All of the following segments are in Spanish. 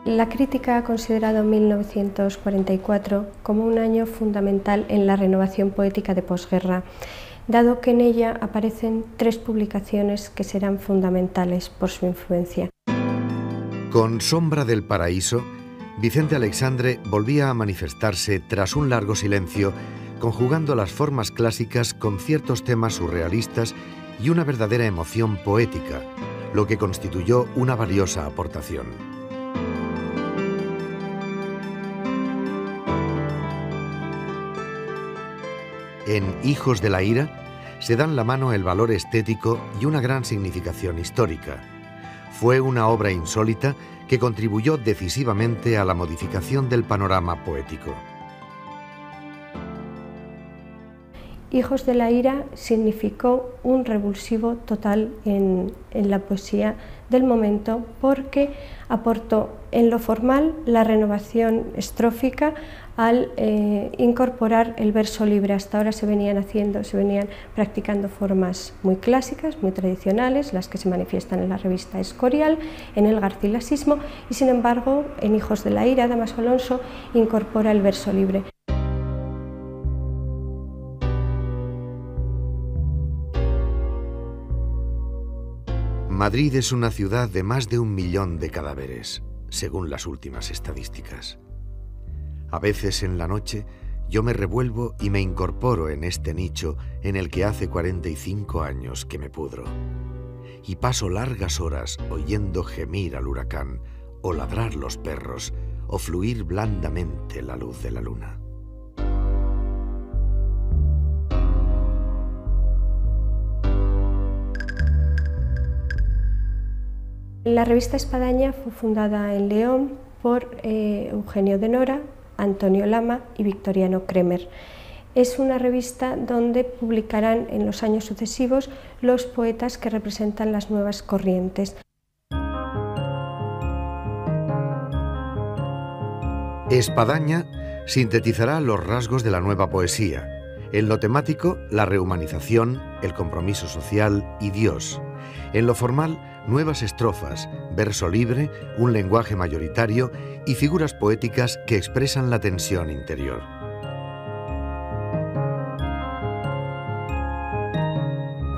La crítica ha considerado 1944 como un año fundamental en la renovación poética de posguerra, dado que en ella aparecen 3 publicaciones que serán fundamentales por su influencia. Con Sombra del Paraíso, Vicente Aleixandre volvía a manifestarse tras un largo silencio, conjugando las formas clásicas con ciertos temas surrealistas y una verdadera emoción poética, lo que constituyó una valiosa aportación. En Hijos de la Ira se dan la mano el valor estético y una gran significación histórica. Fue una obra insólita que contribuyó decisivamente a la modificación del panorama poético. Hijos de la Ira significó un revulsivo total en la poesía del momento, porque aportó en lo formal la renovación estrófica al incorporar el verso libre. Hasta ahora se venían practicando formas muy clásicas, muy tradicionales, las que se manifiestan en la revista Escorial, en el garcilasismo, y sin embargo en Hijos de la Ira, Dámaso Alonso incorpora el verso libre. Madrid es una ciudad de más de 1 millón de cadáveres, según las últimas estadísticas. A veces en la noche yo me revuelvo y me incorporo en este nicho en el que hace 45 años que me pudro. Y paso largas horas oyendo gemir al huracán, o ladrar los perros, o fluir blandamente la luz de la luna. La revista Espadaña fue fundada en León por Eugenio de Nora, Antonio Lama y Victoriano Kremer. Es una revista donde publicarán en los años sucesivos los poetas que representan las nuevas corrientes. Espadaña sintetizará los rasgos de la nueva poesía. En lo temático, la rehumanización, el compromiso social y Dios. En lo formal, nuevas estrofas, verso libre, un lenguaje mayoritario y figuras poéticas que expresan la tensión interior.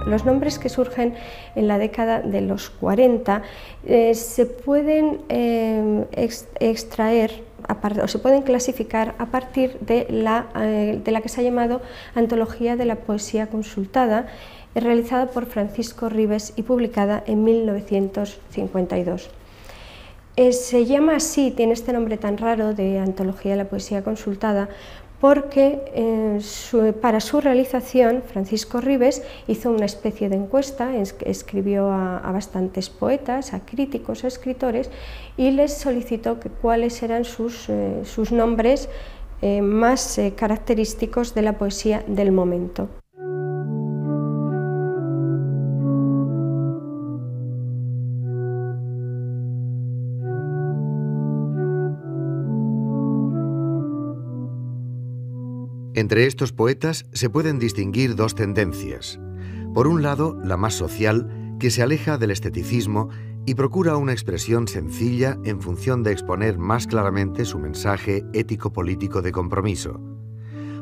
Los nombres que surgen en la década de los 40 se pueden extraer o se pueden clasificar a partir de la que se ha llamado Antología de la Poesía Consultada, realizada por Francisco Ribes y publicada en 1952. Se llama así, tiene este nombre tan raro de Antología de la Poesía Consultada, porque para su realización Francisco Ribes hizo una especie de encuesta, escribió a bastantes poetas, a críticos, a escritores, y les solicitó cuáles eran sus nombres más característicos de la poesía del momento. Entre estos poetas se pueden distinguir 2 tendencias. Por un lado, la más social, que se aleja del esteticismo y procura una expresión sencilla en función de exponer más claramente su mensaje ético-político de compromiso.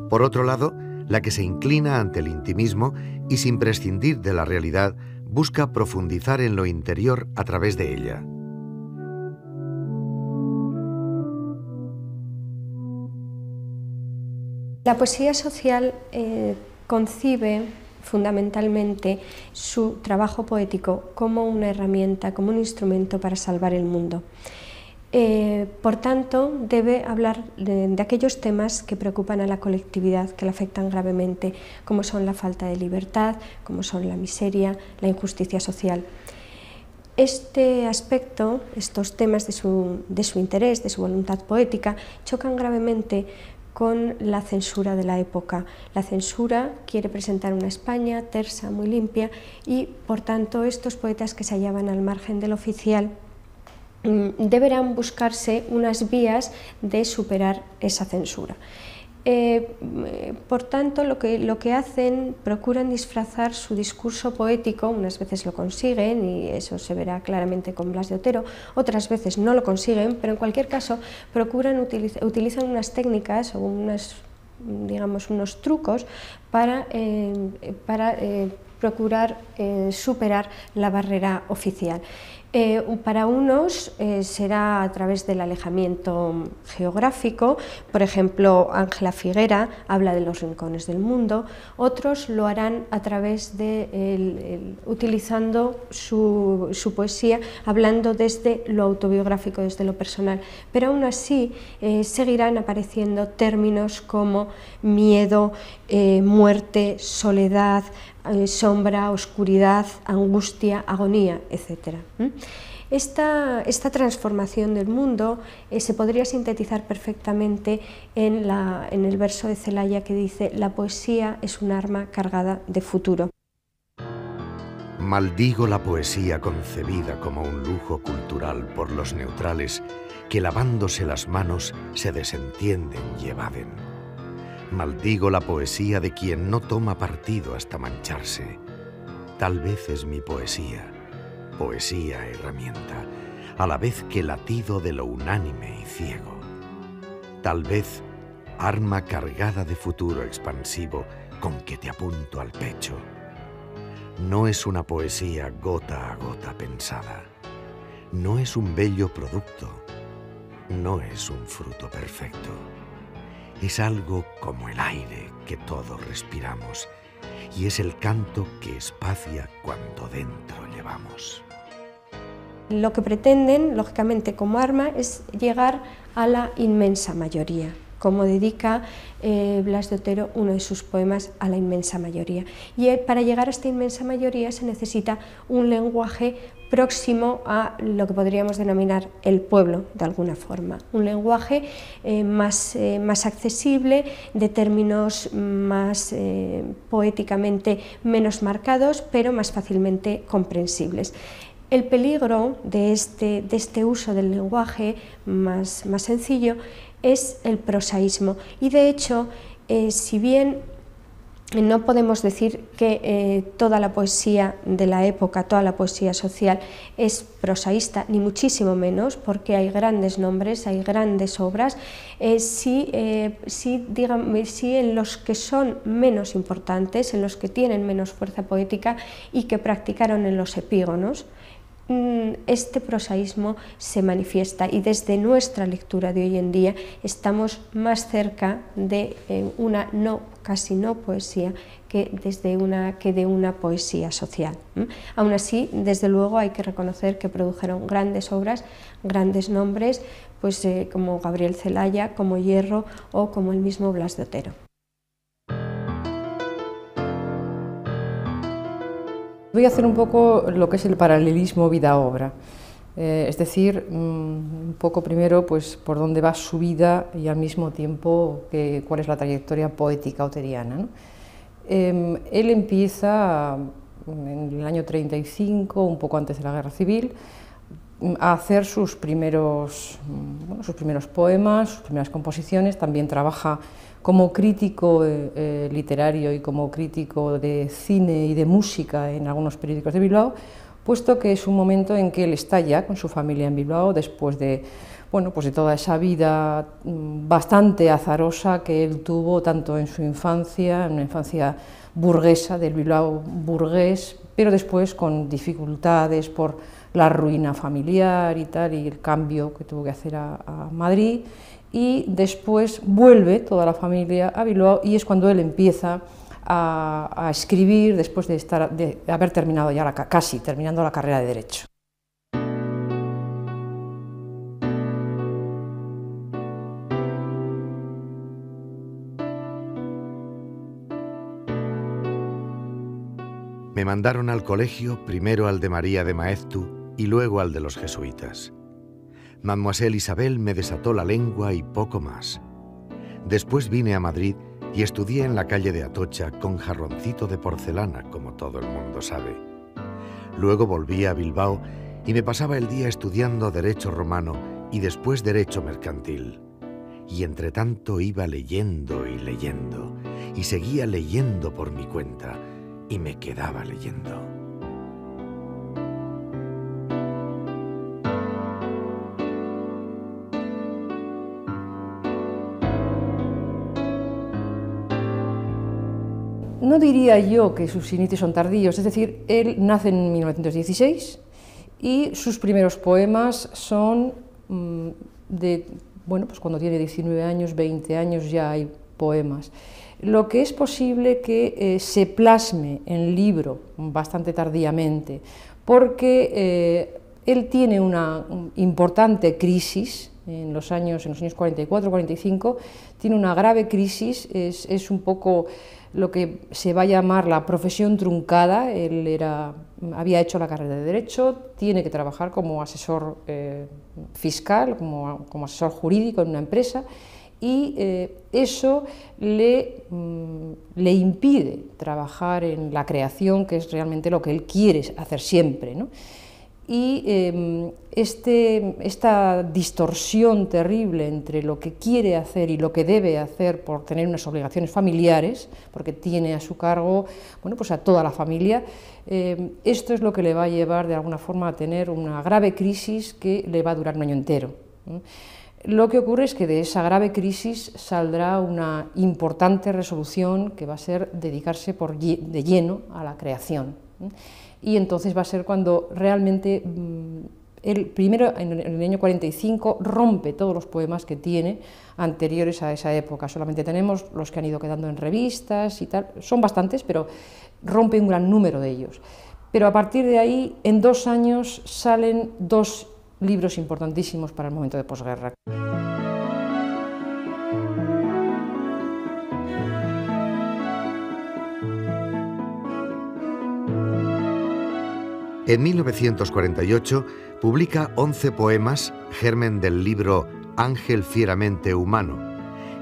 Por otro lado, la que se inclina ante el intimismo y, sin prescindir de la realidad, busca profundizar en lo interior a través de ella. La poesía social concibe fundamentalmente su trabajo poético como una herramienta, como un instrumento para salvar el mundo. Por tanto, debe hablar de aquellos temas que preocupan a la colectividad, que la afectan gravemente, como son la falta de libertad, como son la miseria, la injusticia social. Este aspecto, estos temas de su interés, de su voluntad poética, chocan gravemente con la censura de la época. La censura quiere presentar una España tersa, muy limpia, y por tanto estos poetas que se hallaban al margen del oficial deberán buscarse unas vías de superar esa censura. Por tanto, lo que hacen, procuran disfrazar su discurso poético, unas veces lo consiguen, y eso se verá claramente con Blas de Otero, otras veces no lo consiguen, pero en cualquier caso utilizan unas técnicas o digamos, unos trucos para procurar superar la barrera oficial. Para unos será a través del alejamiento geográfico, por ejemplo, Ángela Figuera habla de los rincones del mundo, otros lo harán a través de utilizando su poesía, hablando desde lo autobiográfico, desde lo personal, pero aún así seguirán apareciendo términos como miedo, muerte, soledad, sombra, oscuridad, angustia, agonía, etc. Esta transformación del mundo se podría sintetizar perfectamente en el verso de Celaya que dice: la poesía es un arma cargada de futuro. Maldigo la poesía concebida como un lujo cultural por los neutrales que lavándose las manos se desentienden y evaden. Maldigo la poesía de quien no toma partido hasta mancharse. Tal vez es mi poesía, poesía herramienta, a la vez que latido de lo unánime y ciego. Tal vez arma cargada de futuro expansivo con que te apunto al pecho. No es una poesía gota a gota pensada, no es un bello producto, no es un fruto perfecto. Es algo como el aire que todos respiramos y es el canto que espacia cuando dentro llevamos. Lo que pretenden, lógicamente, como arma es llegar a la inmensa mayoría, como dedica Blas de Otero uno de sus poemas a la inmensa mayoría. Y para llegar a esta inmensa mayoría se necesita un lenguaje próximo a lo que podríamos denominar el pueblo, de alguna forma. Un lenguaje más accesible, de términos más poéticamente menos marcados, pero más fácilmente comprensibles. El peligro de este uso del lenguaje más sencillo es el prosaísmo, y de hecho, si bien no podemos decir que toda la poesía de la época, toda la poesía social es prosaísta, ni muchísimo menos, porque hay grandes nombres, hay grandes obras, sí en los que son menos importantes, en los que tienen menos fuerza poética y que practicaron en los epígonos, este prosaísmo se manifiesta, y desde nuestra lectura de hoy en día estamos más cerca de una casi no poesía que de una poesía social. Aún así, desde luego hay que reconocer que produjeron grandes obras, grandes nombres, pues como Gabriel Celaya, como Hierro o como el mismo Blas de Otero. Voy a hacer un poco lo que es el paralelismo vida-obra, es decir, un poco primero pues, por dónde va su vida y al mismo tiempo cuál es la trayectoria poética oteriana, ¿no? Él empieza en el año 35, un poco antes de la Guerra Civil, a hacer sus primeros poemas, sus primeras composiciones. También trabaja como crítico literario y como crítico de cine y de música en algunos periódicos de Bilbao, puesto que es un momento en que él está ya con su familia en Bilbao, después de, pues de toda esa vida bastante azarosa que él tuvo tanto en su infancia, en una infancia burguesa, del Bilbao burgués, pero después con dificultades por la ruina familiar y tal, y el cambio que tuvo que hacer a Madrid, y después vuelve toda la familia a Bilbao, y es cuando él empieza a escribir, después de haber terminado ya casi terminando la carrera de Derecho. Me mandaron al colegio, primero al de María de Maeztu y luego al de los jesuitas. Mademoiselle Isabel me desató la lengua y poco más. Después vine a Madrid y estudié en la calle de Atocha con jarroncito de porcelana, como todo el mundo sabe. Luego volví a Bilbao y me pasaba el día estudiando Derecho Romano y después Derecho Mercantil. y entre tanto iba leyendo y leyendo, y seguía leyendo por mi cuenta, y me quedaba leyendo. No diría yo que sus inicios son tardíos, es decir, él nace en 1916 y sus primeros poemas son pues cuando tiene 19 años, 20 años ya hay poemas. Lo que es posible que se plasme en libro bastante tardíamente, porque él tiene una importante crisis en los años 44-45, tiene una grave crisis, es un poco lo que se va a llamar la profesión truncada. Él había hecho la carrera de Derecho, tiene que trabajar como asesor fiscal, como asesor jurídico en una empresa, y eso le impide trabajar en la creación, que es realmente lo que él quiere hacer siempre, ¿no? Y esta distorsión terrible entre lo que quiere hacer y lo que debe hacer por tener unas obligaciones familiares, porque tiene a su cargo pues a toda la familia, esto es lo que le va a llevar de alguna forma a tener una grave crisis que le va a durar un año entero. Lo que ocurre es que de esa grave crisis saldrá una importante resolución que va a ser dedicarse de lleno a la creación. Y entonces va a ser cuando realmente él, primero en el año 45, rompe todos los poemas que tiene anteriores a esa época. Solamente tenemos los que han ido quedando en revistas y tal, son bastantes, pero rompe un gran número de ellos. Pero a partir de ahí, en 2 años, salen 2 libros importantísimos para el momento de posguerra. En 1948 publica 11 poemas, germen del libro Ángel fieramente humano,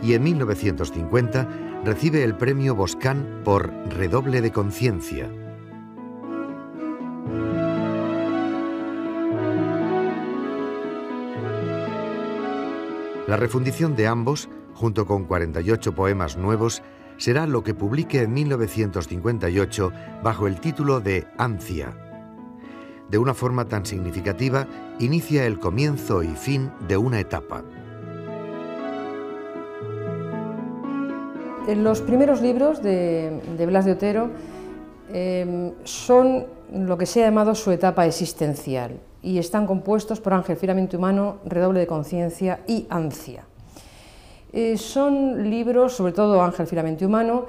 y en 1950 recibe el premio Boscán por Redoble de conciencia. La refundición de ambos, junto con 48 poemas nuevos, será lo que publique en 1958 bajo el título de Ancia. De una forma tan significativa, inicia el comienzo y fin de una etapa. Los primeros libros de Blas de Otero son lo que se ha llamado su etapa existencial y están compuestos por Ángel fieramente humano, Redoble de conciencia y Ancia. Son libros, sobre todo Ángel fieramente humano,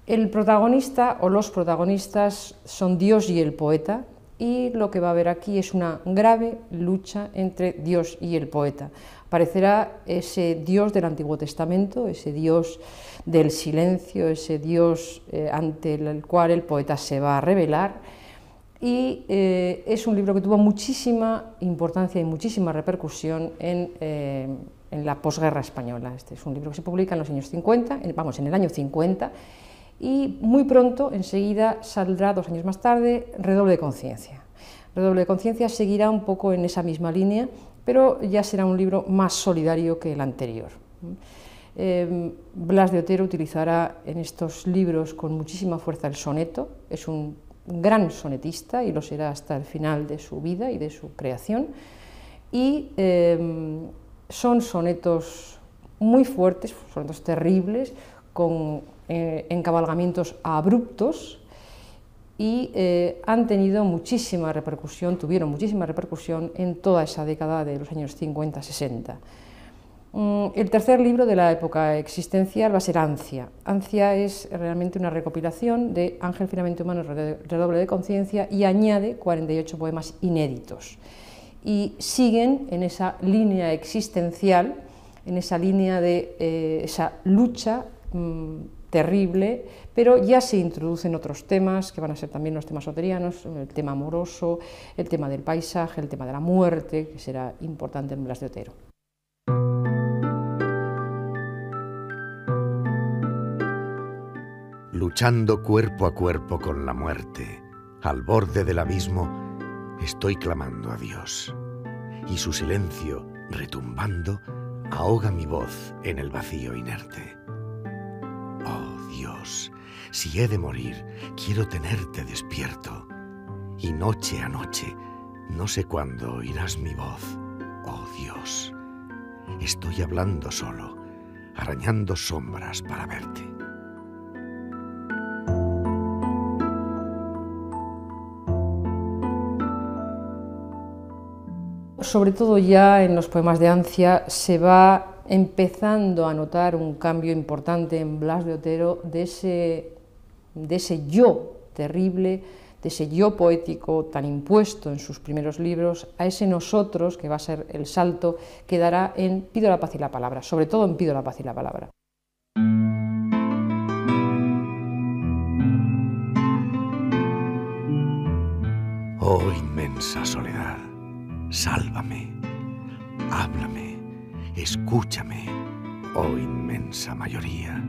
el protagonista o los protagonistas son Dios y el poeta, y lo que va a haber aquí es una grave lucha entre Dios y el poeta. Aparecerá ese Dios del Antiguo Testamento, ese Dios del silencio, ese Dios ante el cual el poeta se va a revelar, y es un libro que tuvo muchísima importancia y muchísima repercusión en la posguerra española. Este es un libro que se publica en los años 50, en el año 50, y muy pronto, enseguida, saldrá 2 años más tarde, Redoble de conciencia. Redoble de conciencia seguirá un poco en esa misma línea, pero ya será un libro más solidario que el anterior. Blas de Otero utilizará en estos libros con muchísima fuerza el soneto, es un gran sonetista y lo será hasta el final de su vida y de su creación, y son sonetos muy fuertes, sonetos terribles, con encabalgamientos abruptos, y tuvieron muchísima repercusión en toda esa década de los años 50-60. El tercer libro de la época existencial va a ser Ancia. Ancia es realmente una recopilación de Ángel fieramente humano, Redoble de conciencia, y añade 48 poemas inéditos. Y siguen en esa línea existencial, en esa línea de esa lucha terrible, pero ya se introducen otros temas que van a ser también los temas oterianos, el tema amoroso, el tema del paisaje, el tema de la muerte, que será importante en Blas de Otero. Luchando cuerpo a cuerpo con la muerte, al borde del abismo, estoy clamando a Dios, y su silencio, retumbando, ahoga mi voz en el vacío inerte. Oh Dios, si he de morir, quiero tenerte despierto, y noche a noche, no sé cuándo oirás mi voz. Oh Dios, estoy hablando solo, arañando sombras para verte. Sobre todo ya en los poemas de Ancia se va empezando a notar un cambio importante en Blas de Otero de ese yo terrible, de ese yo poético tan impuesto en sus primeros libros, a ese nosotros, que va a ser el salto que dará en Pido la paz y la palabra, sobre todo en Pido la paz y la palabra. Oh inmensa soledad, sálvame, háblame, escúchame, oh inmensa mayoría.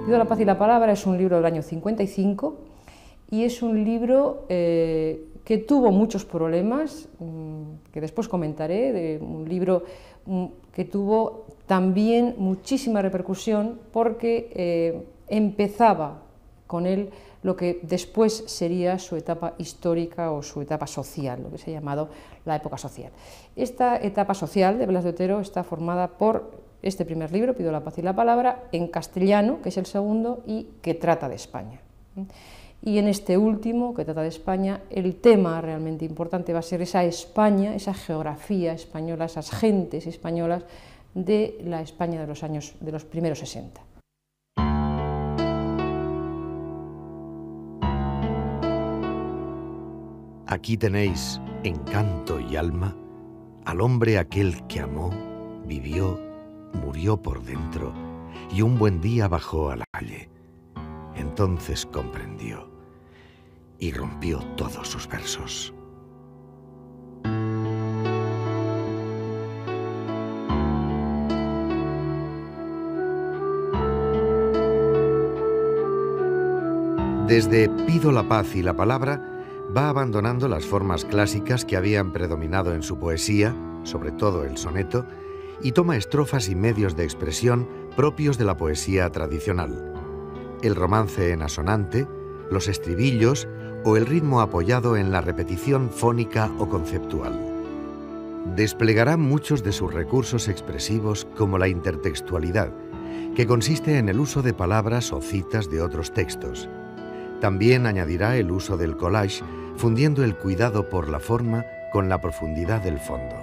Pido la paz y la palabra es un libro del año 55 y es un libro que tuvo muchos problemas, que después comentaré, un libro que tuvo también muchísima repercusión porque empezaba con él lo que después sería su etapa histórica o su etapa social, lo que se ha llamado la época social. Esta etapa social de Blas de Otero está formada por este primer libro, Pido la paz y la palabra, en castellano, que es el segundo, y que trata de España. Y en este último, que trata de España, el tema realmente importante va a ser esa España, esa geografía española, esas gentes españolas de la España de los primeros 60. Aquí tenéis, en canto y alma, al hombre aquel que amó, vivió, murió por dentro, y un buen día bajó a la calle. Entonces comprendió y rompió todos sus versos. Desde Pido la paz y la palabra, va abandonando las formas clásicas que habían predominado en su poesía, sobre todo el soneto, y toma estrofas y medios de expresión propios de la poesía tradicional. El romance en asonante, los estribillos o el ritmo apoyado en la repetición fónica o conceptual. Desplegará muchos de sus recursos expresivos como la intertextualidad, que consiste en el uso de palabras o citas de otros textos. También añadirá el uso del collage, fundiendo el cuidado por la forma con la profundidad del fondo.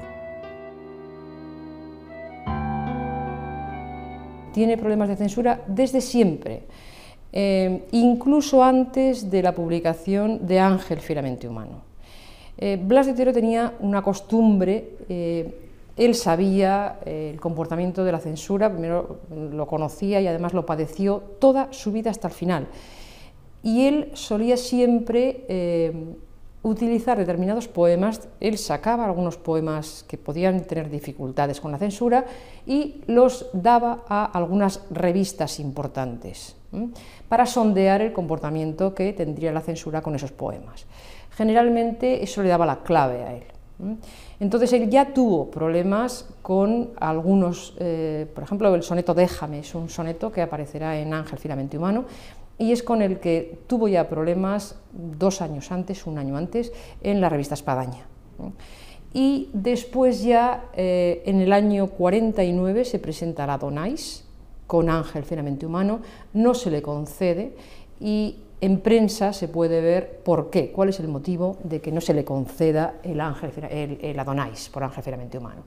Tiene problemas de censura desde siempre, incluso antes de la publicación de Ángel Fieramente Humano. Blas de Otero tenía una costumbre, él sabía el comportamiento de la censura, primero lo conocía y además lo padeció toda su vida hasta el final. Y él solía siempre utilizar determinados poemas, él sacaba algunos poemas que podían tener dificultades con la censura y los daba a algunas revistas importantes para sondear el comportamiento que tendría la censura con esos poemas. Generalmente eso le daba la clave a él. Entonces él ya tuvo problemas con algunos, por ejemplo el soneto Déjame, es un soneto que aparecerá en Ángel Fieramente Humano, y es con el que tuvo ya problemas 2 años antes, 1 año antes, en la revista Espadaña. Y después ya, en el año 49, se presenta la Adonais, con Ángel Fieramente Humano, no se le concede, y en prensa se puede ver por qué, cuál es el motivo de que no se le conceda el Adonais por Ángel Fieramente Humano.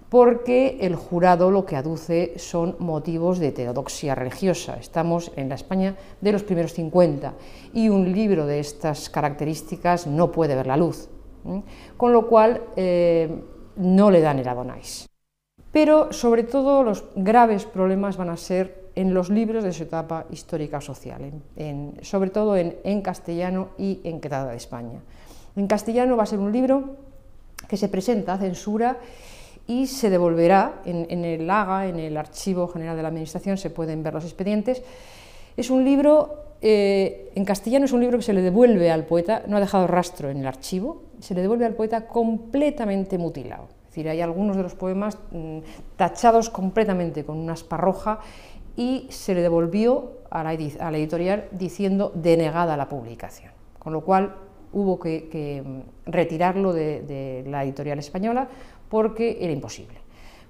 Porque el jurado lo que aduce son motivos de heterodoxia religiosa. Estamos en la España de los primeros 50 y un libro de estas características no puede ver la luz, con lo cual no le dan el Adonais. Pero sobre todo los graves problemas van a ser en los libros de su etapa histórica social, sobre todo en castellano y en Que trata de España. En castellano va a ser un libro que se presenta a censura y se devolverá en el AGA, en el Archivo General de la Administración, se pueden ver los expedientes. Es un libro en castellano es un libro que se le devuelve al poeta, no ha dejado rastro en el archivo, se le devuelve al poeta completamente mutilado. Es decir, hay algunos de los poemas tachados completamente con una aspa roja y se le devolvió a la editorial diciendo denegada la publicación, con lo cual hubo que retirarlo de la editorial española porque era imposible.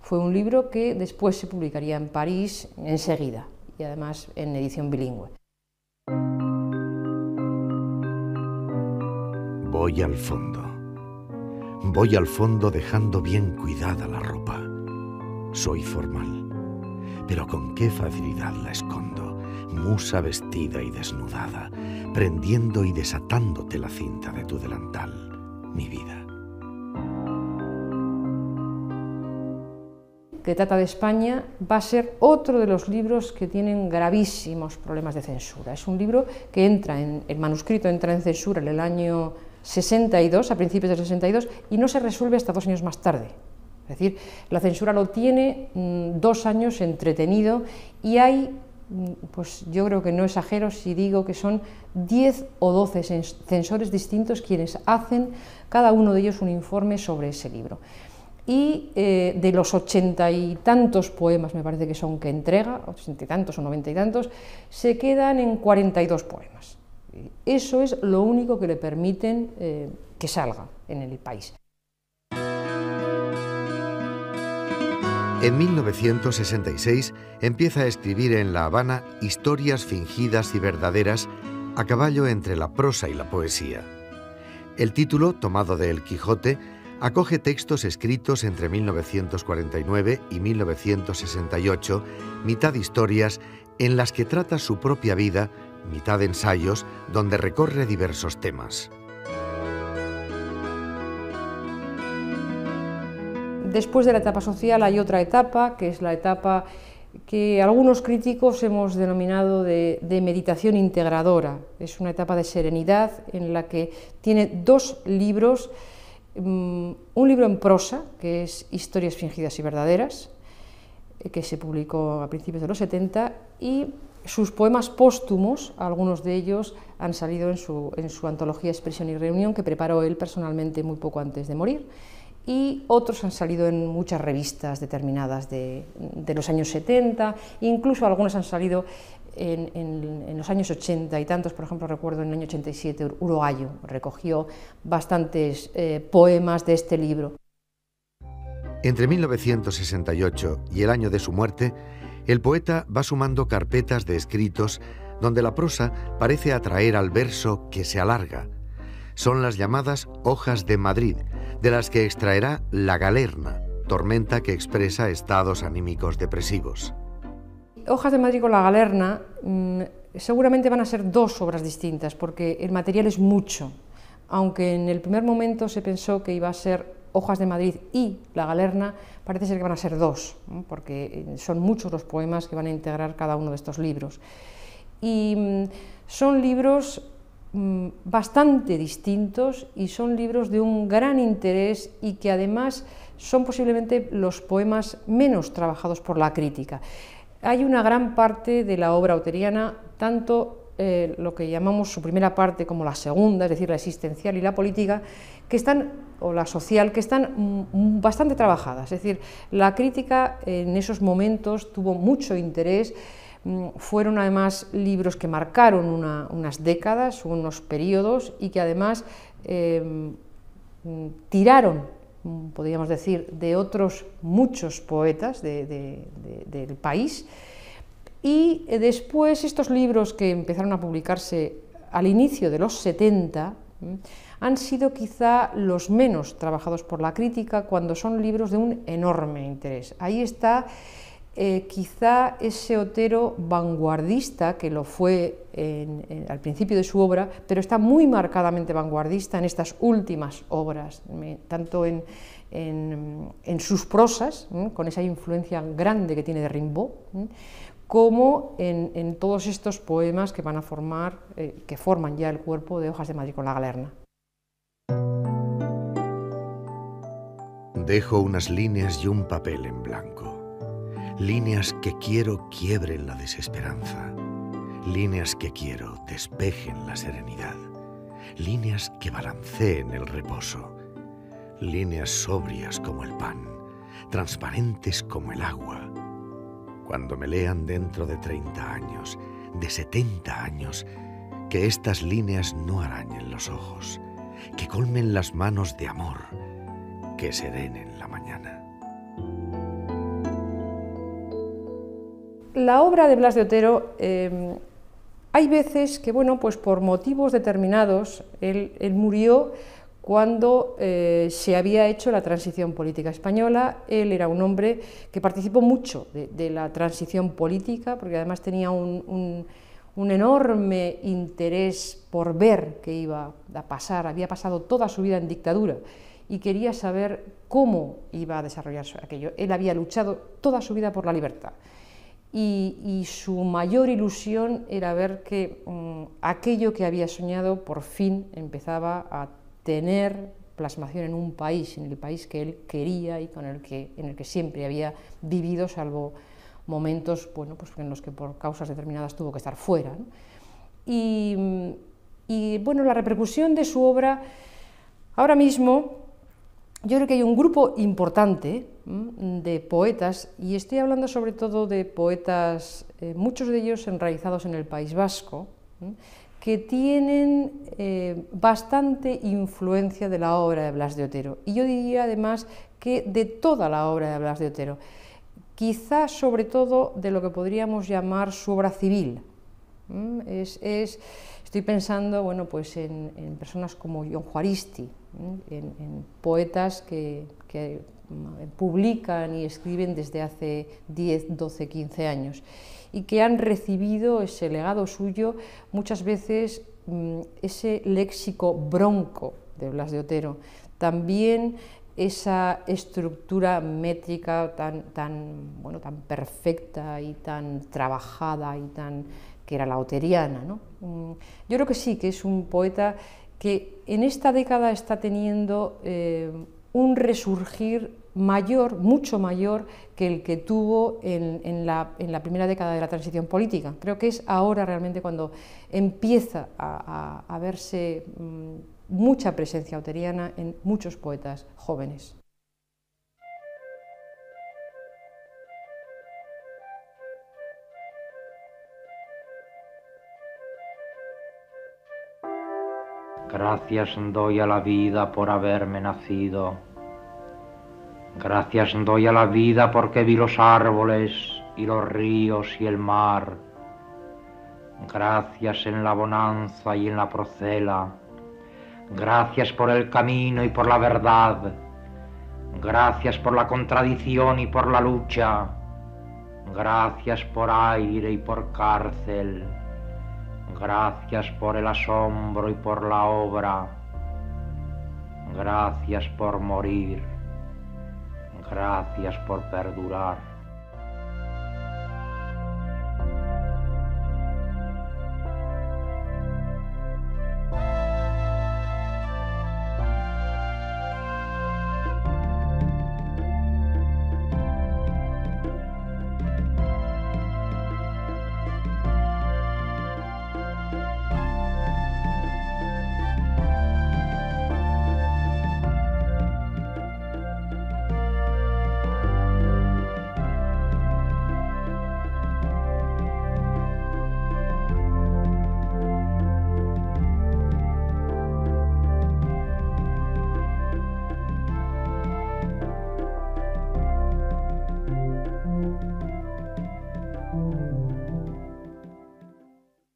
Fue un libro que después se publicaría en París enseguida y además en edición bilingüe. Voy al fondo dejando bien cuidada la ropa. Soy formal, pero con qué facilidad la escondo, musa vestida y desnudada, prendiendo y desatándote la cinta de tu delantal, mi vida. Que trata de España, va a ser otro de los libros que tienen gravísimos problemas de censura. Es un libro que el manuscrito entra en censura en el año 62, a principios del 62, y no se resuelve hasta 2 años más tarde. Es decir, la censura lo tiene 2 años entretenido y hay, pues yo creo que no exagero si digo que son 10 o 12 censores distintos quienes hacen cada uno de ellos un informe sobre ese libro. Y de los 80 y tantos poemas, me parece que son que entrega, 80 y tantos o 90 y tantos, se quedan en 42 poemas. Eso es lo único que le permiten que salga en el país. En 1966 empieza a escribir en La Habana historias fingidas y verdaderas a caballo entre la prosa y la poesía. El título, tomado de El Quijote, acoge textos escritos entre 1949 y 1968, mitad historias en las que trata su propia vida, mitad ensayos, donde recorre diversos temas. Después de la etapa social hay otra etapa, que es la etapa que algunos críticos hemos denominado de meditación integradora. Es una etapa de serenidad en la que tiene 2 libros, un libro en prosa, que es Historias fingidas y verdaderas, que se publicó a principios de los 70, y sus poemas póstumos, algunos de ellos han salido en su antología Expresión y Reunión, que preparó él personalmente muy poco antes de morir, y otros han salido en muchas revistas determinadas de los años 70, incluso algunos han salido en los años 80 y tantos. Por ejemplo, recuerdo en el año 87 Urogallo recogió bastantes poemas de este libro. Entre 1968 y el año de su muerte, el poeta va sumando carpetas de escritos donde la prosa parece atraer al verso que se alarga. Son las llamadas Hojas de Madrid, de las que extraerá La Galerna, tormenta que expresa estados anímicos depresivos. Hojas de Madrid con La Galerna seguramente van a ser 2 obras distintas, porque el material es mucho, aunque en el primer momento se pensó que iba a ser Hojas de Madrid y La Galerna, parece ser que van a ser 2, ¿no? Porque son muchos los poemas que van a integrar cada uno de estos libros. Y son libros bastante distintos y son libros de un gran interés y que además son posiblemente los poemas menos trabajados por la crítica. Hay una gran parte de la obra auteriana, tanto lo que llamamos su primera parte como la segunda, es decir, la existencial y la política, que están, o la social, que están bastante trabajadas. Es decir, la crítica en esos momentos tuvo mucho interés. Fueron además libros que marcaron unas décadas, unos periodos, y que además tiraron, podríamos decir, de otros muchos poetas del país. Y después estos libros que empezaron a publicarse al inicio de los 70 han sido quizá los menos trabajados por la crítica, cuando son libros de un enorme interés. Ahí está quizá ese Otero vanguardista, que lo fue al principio de su obra, pero está muy marcadamente vanguardista en estas últimas obras, tanto en sus prosas, con esa influencia grande que tiene de Rimbaud, como en todos estos poemas que van a formar, que forman ya el cuerpo de Hojas de Madrid con La Galerna. Dejo unas líneas y un papel en blanco. Líneas que quiero quiebren la desesperanza. líneas que quiero despejen la serenidad, líneas que balanceen el reposo, líneas sobrias como el pan, transparentes como el agua. Cuando me lean dentro de 30 años, de 70 años, que estas líneas no arañen los ojos, que colmen las manos de amor, que serenen la mañana. La obra de Blas de Otero, hay veces que, bueno, pues por motivos determinados, él murió cuando se había hecho la transición política española. Él era un hombre que participó mucho de la transición política, porque además tenía un enorme interés por ver qué iba a pasar. Había pasado toda su vida en dictadura y quería saber cómo iba a desarrollarse aquello. Él había luchado toda su vida por la libertad. Y su mayor ilusión era ver que aquello que había soñado por fin empezaba a tener plasmación en un país, en el país que él quería y en el que siempre había vivido, salvo momentos, bueno, pues en los que por causas determinadas tuvo que estar fuera, ¿no? Y bueno, la repercusión de su obra, ahora mismo, yo creo que hay un grupo importante de poetas, y estoy hablando sobre todo de poetas, muchos de ellos enraizados en el País Vasco, que tienen bastante influencia de la obra de Blas de Otero. Y yo diría además que de toda la obra de Blas de Otero, quizá sobre todo de lo que podríamos llamar su obra civil. Estoy pensando, bueno, pues en personas como Jon Juaristi, en poetas que publican y escriben desde hace 10, 12, 15 años y que han recibido ese legado suyo, muchas veces ese léxico bronco de Blas de Otero, también esa estructura métrica tan perfecta y tan trabajada y que era la oteriana, ¿no? Yo creo que sí, que es un poeta que en esta década está teniendo un resurgir mayor, mucho mayor que el que tuvo en la primera década de la transición política. Creo que es ahora realmente cuando empieza a verse mucha presencia oteriana en muchos poetas jóvenes. Gracias doy a la vida por haberme nacido. Gracias doy a la vida porque vi los árboles y los ríos y el mar. Gracias en la bonanza y en la procela. Gracias por el camino y por la verdad. Gracias por la contradicción y por la lucha. Gracias por aire y por cárcel. Gracias por el asombro y por la obra. Gracias por morir. Gracias por perdurar.